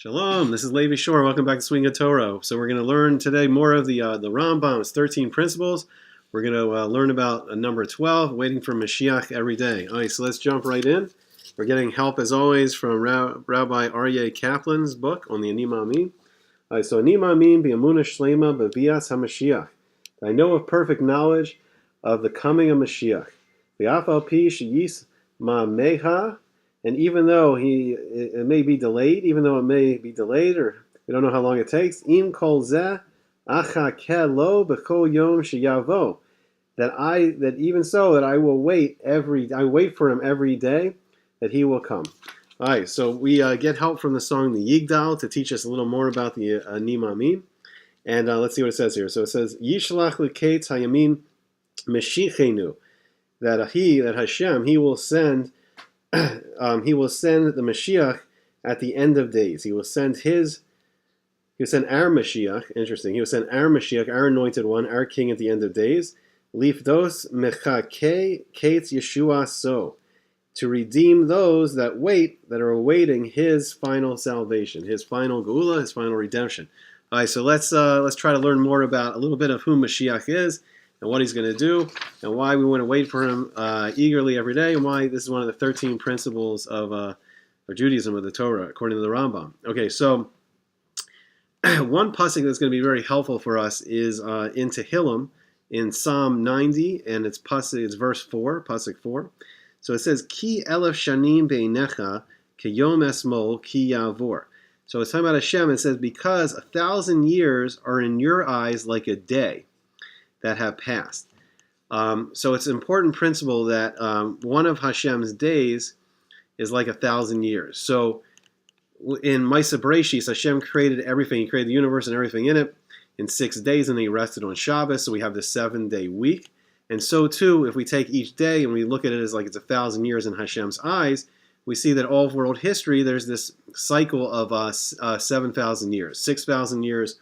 Shalom, this is Levi Shore. Welcome back to Swing of Torah. So we're going to learn today more of the Rambam's 13 principles. We're going to learn about number 12, waiting for Moshiach every day. All right, so let's jump right in. We're getting help, as always, from Rabbi Aryeh Kaplan's book on the Ani Ma'amin. All right, so Ani Ma'amin b'Emunah Shlema b'Bias HaMashiach. I know of perfect knowledge of the coming of Mashiach. V'af al pi sheyis ma'meha. And even though it may be delayed, or we don't know how long it takes, im kol zeh achakeh lo b'chol yom sheyavo, that even so that I wait for him every day, that he will come. All right, so we get help from the song the Yigdal to teach us a little more about the Ani Ma'amin, and let's see what it says here. So it says Yishlach l'keitz hayamin meshichenu, that Hashem, he will send the Mashiach at the end of days. He will send our Mashiach. Interesting. He will send our Mashiach, our anointed one, our king at the end of days. Lifdos mechake kates Yeshua so, to redeem those that are awaiting his final salvation, his final geula, his final redemption. All right, so let's try to learn more about a little bit of who Mashiach is, and what he's going to do, and why we want to wait for him eagerly every day, and why this is one of the 13 principles of Judaism, of the Torah, according to the Rambam. Okay, so one pasuk that's going to be very helpful for us is in Tehillim, in Psalm 90, and it's verse 4, pasuk 4. So it says, Ki elef shanim beinecha, keyom esmol ki yavor. So it's talking about Hashem, and it says, because 1,000 years are in your eyes like a day that have passed. So it's an important principle that one of Hashem's days is like 1,000 years. So in Maisa Bereshis, Hashem created everything. He created the universe and everything in it in 6 days, and then he rested on Shabbos. So we have this 7-day week. And so too, if we take each day and we look at it as like it's 1,000 years in Hashem's eyes, we see that all of world history, there's this cycle of 7,000 years, 6,000 years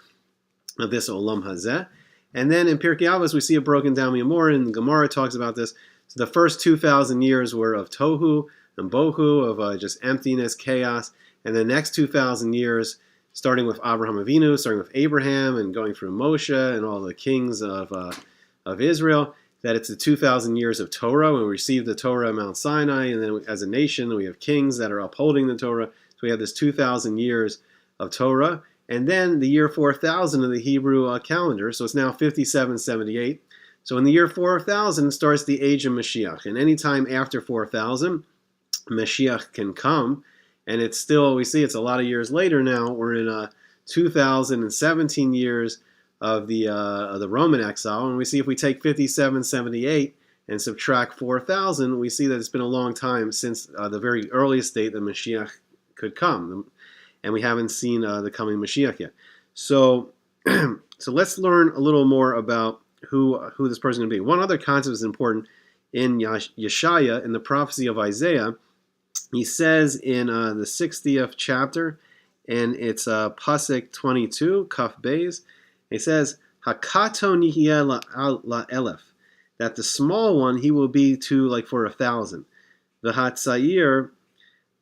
of this Olam Hazeh. And then in Pirkei Avos, we see it broken down more, and the Gemara talks about this. So the first 2,000 years were of tohu and bohu, of just emptiness, chaos. And the next 2,000 years, starting with Abraham Avinu, starting with Abraham, and going through Moshe and all the kings of Israel, that it's the 2,000 years of Torah, when we receive the Torah at Mount Sinai, and then as a nation, we have kings that are upholding the Torah. So we have this 2,000 years of Torah. And then the year 4000 of the Hebrew calendar, so it's now 5778. So in the year 4000 starts the age of Mashiach. And any time after 4000, Mashiach can come. And it's still, we see it's a lot of years later now. We're in 2017 years of the Roman exile. And we see if we take 5778 and subtract 4000, we see that it's been a long time since the very earliest date that Mashiach could come. And we haven't seen the coming Mashiach yet. So let's learn a little more about who this person is going to be. One other concept is important in Yeshaya, in the prophecy of Isaiah. He says in the 60th chapter, and it's pasuk 22, Kaf Beis, he says, Hakato nihiyeh la'elef, that the small one he will be to like for 1,000. The Hatzair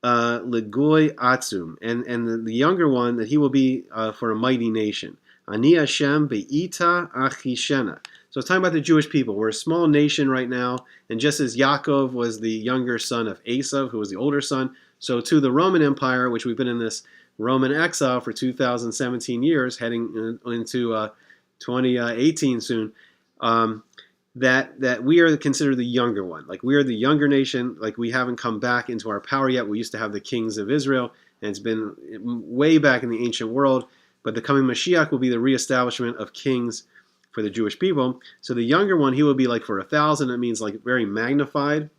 Legoy Atzum, and the younger one, that he will be for a mighty nation. Ani Hashem be'ita achishena. So it's talking about the Jewish people. We're a small nation right now, and just as Yaakov was the younger son of Esav, who was the older son, so too the Roman Empire, which we've been in this Roman exile for 2017 years, heading into 2018 soon, that we are considered the younger one. Like, we are the younger nation. Like, we haven't come back into our power yet. We used to have the kings of Israel, and it's been way back in the ancient world. But the coming Mashiach will be the reestablishment of kings for the Jewish people. So the younger one, he will be like for 1,000. That means like very magnified.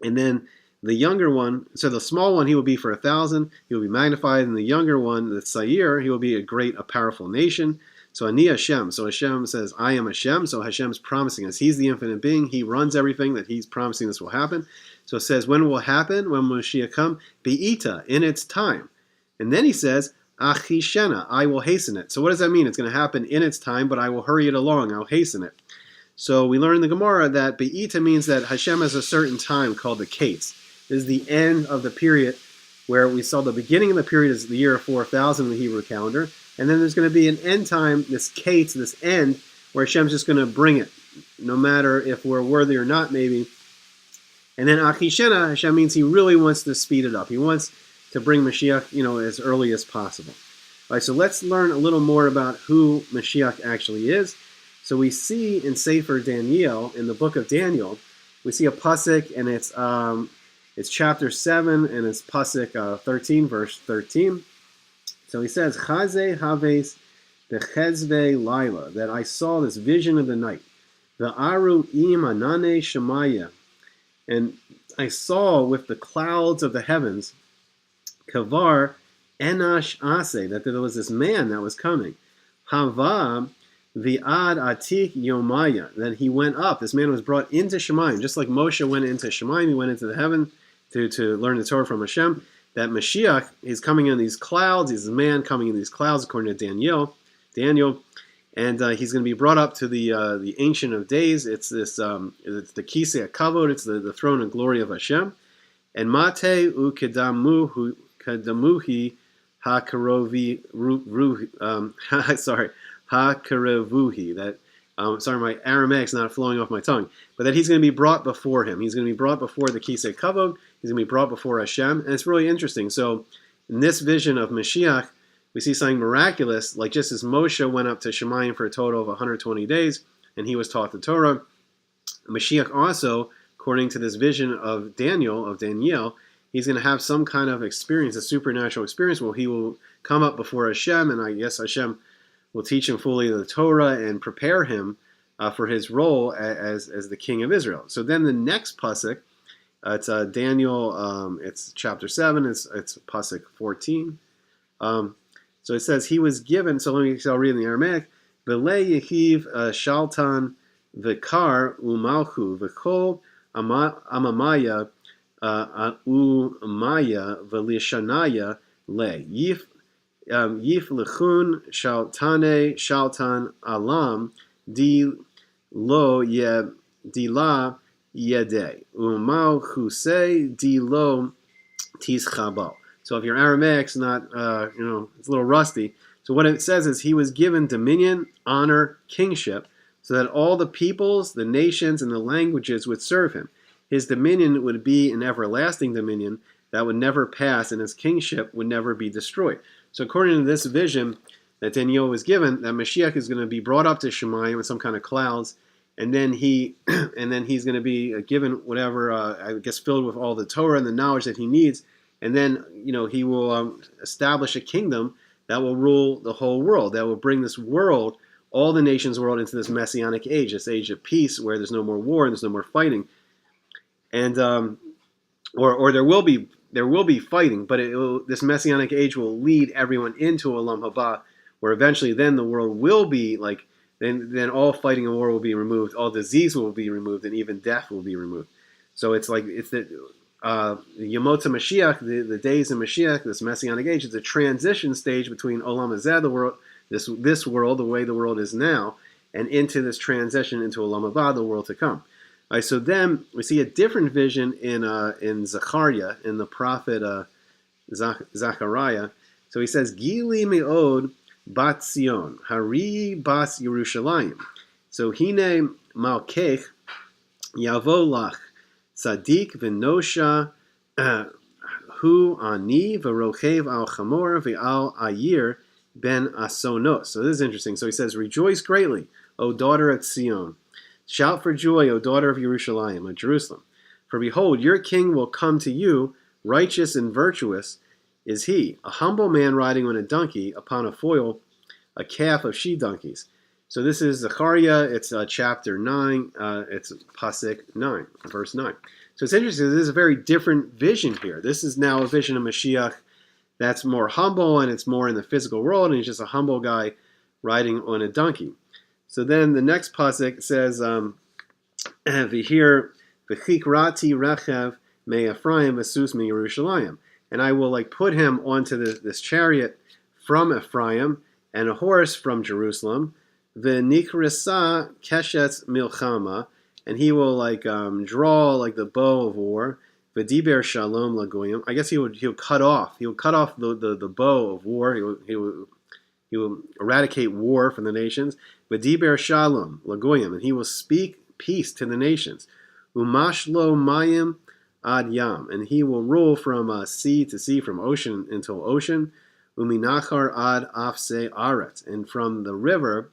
And then the younger one, so the small one, he will be for 1,000. He will be magnified. And the younger one, the Tzair, he will be a powerful nation. So Ani Hashem. So Hashem says, I am Hashem. So Hashem's promising us. He's the infinite being. He runs everything, that he's promising this will happen. So it says, when will happen? When will Mashiach come? Be'ita, in its time. And then he says, Achishena, I will hasten it. So what does that mean? It's going to happen in its time, but I will hurry it along. I'll hasten it. So we learn in the Gemara that Be'ita means that Hashem has a certain time called the Kates. This is the end of the period where we saw the beginning of the period is the year 4000 in the Hebrew calendar, and then there's going to be an end time, this Kate, this end, where Hashem's just going to bring it, no matter if we're worthy or not, maybe. And then Achishena, Hashem means he really wants to speed it up. He wants to bring Mashiach, as early as possible. All right, so let's learn a little more about who Mashiach actually is. So we see in Sefer Daniel, in the book of Daniel, we see a pasuk, and it's chapter 7, and it's pasuk 13, verse 13. So he says, Chaze haves bechezve laila, that I saw this vision of the night. The aru im anane shemaya, and I saw with the clouds of the heavens, kavar enash ase, that there was this man that was coming. Hava vi'ad atik yomaya, that he went up. This man was brought into Shemayim, just like Moshe went into Shemayim, he went into the heaven to learn the Torah from Hashem. That Mashiach is coming in these clouds. He's a man coming in these clouds, according to Daniel, and he's going to be brought up to the Ancient of Days. It's this, it's the Kisei HaKavod. It's the throne and glory of Hashem. And Mate ukedamuhi hakarovi hakarevuhi. That sorry, my Aramaic's not flowing off my tongue. But that he's going to be brought before him. He's going to be brought before the Kisei HaKavod. He's going to be brought before Hashem. And it's really interesting. So in this vision of Mashiach, we see something miraculous, like just as Moshe went up to Shemayim for a total of 120 days, and he was taught the Torah, Mashiach also, according to this vision of Daniel, he's going to have some kind of experience, a supernatural experience, where he will come up before Hashem, and I guess Hashem will teach him fully the Torah and prepare him for his role as the king of Israel. So then the next pasuk, it's Daniel, it's chapter 7, it's pasuk 14. So it says he was given. So I'll read in the Aramaic. V'le yehiv shaltan v'kar umalchu v'kol amamaya umaya v'lishanaya le yif lechun shaltan alam di lo ye di la yede umalchuse di lo tischabal. So if your Aramaic's not, it's a little rusty. So what it says is he was given dominion, honor, kingship, so that all the peoples, the nations, and the languages would serve him. His dominion would be an everlasting dominion that would never pass, and his kingship would never be destroyed. So according to this vision that Daniel was given, that Mashiach is going to be brought up to Shemayim with some kind of clouds, and then he's going to be given whatever, filled with all the Torah and the knowledge that he needs. And then, he will establish a kingdom that will rule the whole world, that will bring this world, all the nations' world, into this messianic age, this age of peace, where there's no more war and there's no more fighting. And or there will be fighting, but this messianic age will lead everyone into Olam Haba, where eventually then the world will be like, then all fighting and war will be removed, all disease will be removed, and even death will be removed. So it's the Yemotza Mashiach, the days of Mashiach, this Messianic age, is a transition stage between Olam Hazeh, the world, this world, the way the world is now, and into this transition into Olam Haba, the world to come. All right, so then we see a different vision in Zechariah, in the prophet Zechariah. So he says, Gili me'od bat Zion, hari bas Yerushalayim. So hine malkech yavo lach. Tzaddik v'nosha hu ani v'rochev al chamor v'al ayir ben asonos. So this is interesting. So he says, rejoice greatly, O daughter of Zion. Shout for joy, O daughter of Yerushalayim, of Jerusalem. For behold, your king will come to you, righteous and virtuous is he, a humble man riding on a donkey upon a foal, a calf of she-donkeys. So this is Zechariah, it's chapter 9, it's pasuk 9, verse 9. So it's interesting, this is a very different vision here. This is now a vision of Mashiach that's more humble, and it's more in the physical world, and he's just a humble guy riding on a donkey. So then the next pasuk says, V'hir v'chikrati rechev me Ephraim v'sus me Yerushalayim. And I will put him onto this chariot from Ephraim, and a horse from Jerusalem, V'nikrasa keshet milchama, and he will draw the bow of war, V'diber shalom lagoyim. I guess he'll cut off the bow of war. He will eradicate war from the nations. V'diber shalom lagoyim, and he will speak peace to the nations. Umashlo mayim ad yam, and he will rule from sea to sea, from ocean until ocean. Uminachar ad afse aretz, and from the river,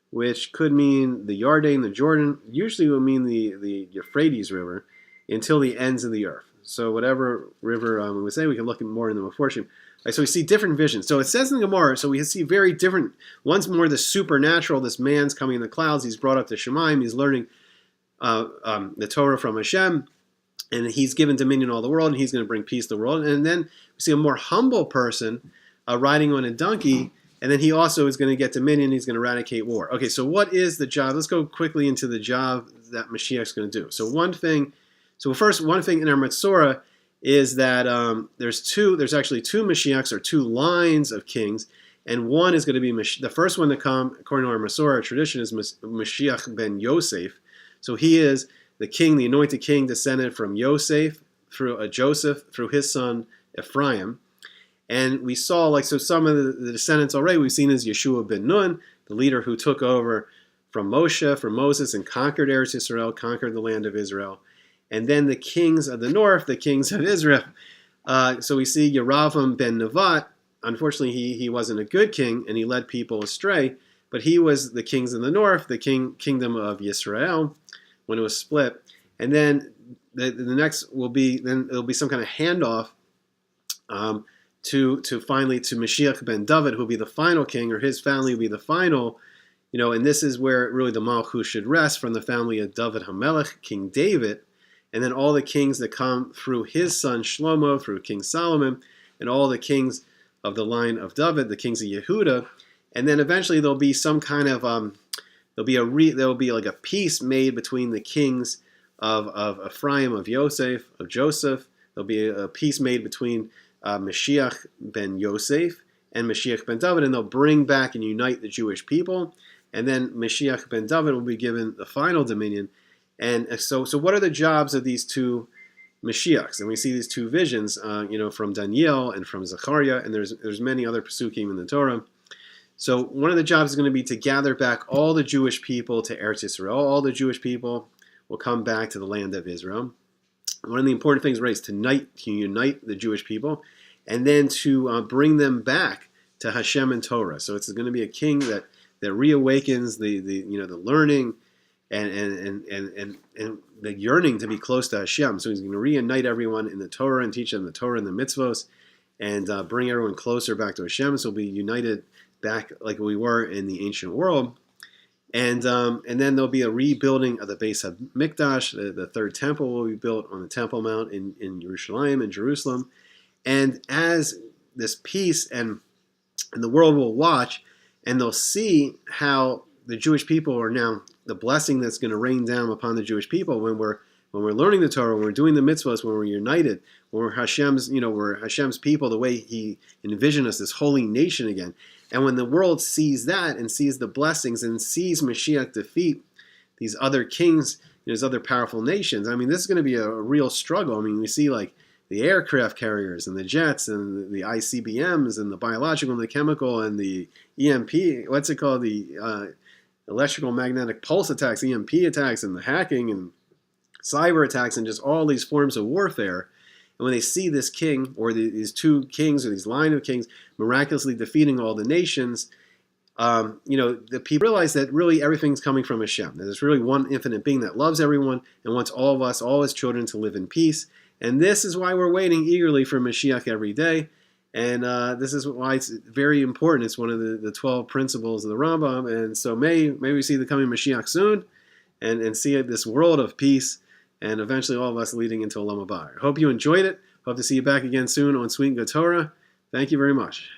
which could mean the Yarden, the Jordan, usually will mean the Euphrates River, until the ends of the earth. So whatever river we say, we can look at more in the Meforshim. So we see different visions. So it says in the Gemara, so we see very different, one's more the supernatural, this man's coming in the clouds, he's brought up to Shemaim, he's learning the Torah from Hashem, and he's given dominion all the world, and he's going to bring peace to the world. And then we see a more humble person riding on a donkey, and then he also is going to get dominion, he's going to eradicate war. Okay, so what is the job? Let's go quickly into the job that Mashiach's going to do. So one thing in our Metzorah is that there's actually two Mashiachs, or two lines of kings, and one is going to be the first one to come, according to our Metzorah tradition, is Mashiach ben Yosef. So he is the king, the anointed king, descended from Yosef through Joseph, through his son Ephraim. And we saw, some of the descendants already we've seen is Yeshua ben Nun, the leader who took over from Moses, and conquered Eretz Yisrael, conquered the land of Israel. And then the kings of the north, the kings of Israel. So we see Yeravam ben Nevat. Unfortunately, he wasn't a good king, and he led people astray. But he was the kings in the north, the kingdom of Yisrael, when it was split. And then the next will be, then it'll be some kind of handoff to finally to Mashiach ben David, who will be the final king, or his family will be the final, and this is where really the Malchus should rest, from the family of David HaMelech, King David, and then all the kings that come through his son Shlomo, through King Solomon, and all the kings of the line of David, the kings of Yehuda, and then eventually there'll be some kind of there'll be like a peace made between the kings of Ephraim, of Yosef, of Joseph. There'll be a peace made between Mashiach ben Yosef and Mashiach ben David, and they'll bring back and unite the Jewish people. And then Mashiach ben David will be given the final dominion. And so what are the jobs of these two Mashiachs? And we see these two visions, from Daniel and from Zechariah, and there's many other Pesukim in the Torah. So one of the jobs is going to be to gather back all the Jewish people to Eretz Yisrael. All the Jewish people will come back to the land of Israel. One of the important things, right, is to unite the Jewish people, and then to bring them back to Hashem and Torah. So it's going to be a king that reawakens the learning and the yearning to be close to Hashem. So he's going to reunite everyone in the Torah and teach them the Torah and the mitzvos, and bring everyone closer back to Hashem. So we'll be united back like we were in the ancient world. And then there'll be a rebuilding of the Beis HaMikdash. The third temple will be built on the Temple Mount in Yerushalayim, in Jerusalem. And as this peace and the world will watch, and they'll see how the Jewish people are now, the blessing that's going to rain down upon the Jewish people when we're learning the Torah, when we're doing the mitzvahs, when we're united, when we're Hashem's people, the way He envisioned us, this holy nation again. And when the world sees that and sees the blessings and sees Mashiach defeat these other kings, these other powerful nations, I mean, this is going to be a real struggle. I mean, we see like the aircraft carriers and the jets and the ICBMs and the biological and the chemical and the EMP, what's it called? The electrical magnetic pulse attacks, EMP attacks, and the hacking and cyber attacks, and just all these forms of warfare. And when they see this king, or these two kings, or these line of kings, miraculously defeating all the nations, the people realize that really everything's coming from Hashem. That there's really one infinite being that loves everyone and wants all of us, all His children, to live in peace. And this is why we're waiting eagerly for Mashiach every day. And this is why it's very important. It's one of the 12 principles of the Rambam. And so may we see the coming Mashiach soon, and see this world of peace, and eventually all of us leading into Olam Haba. I hope you enjoyed it. Hope to see you back again soon on Sweet and Good Torah. Thank you very much.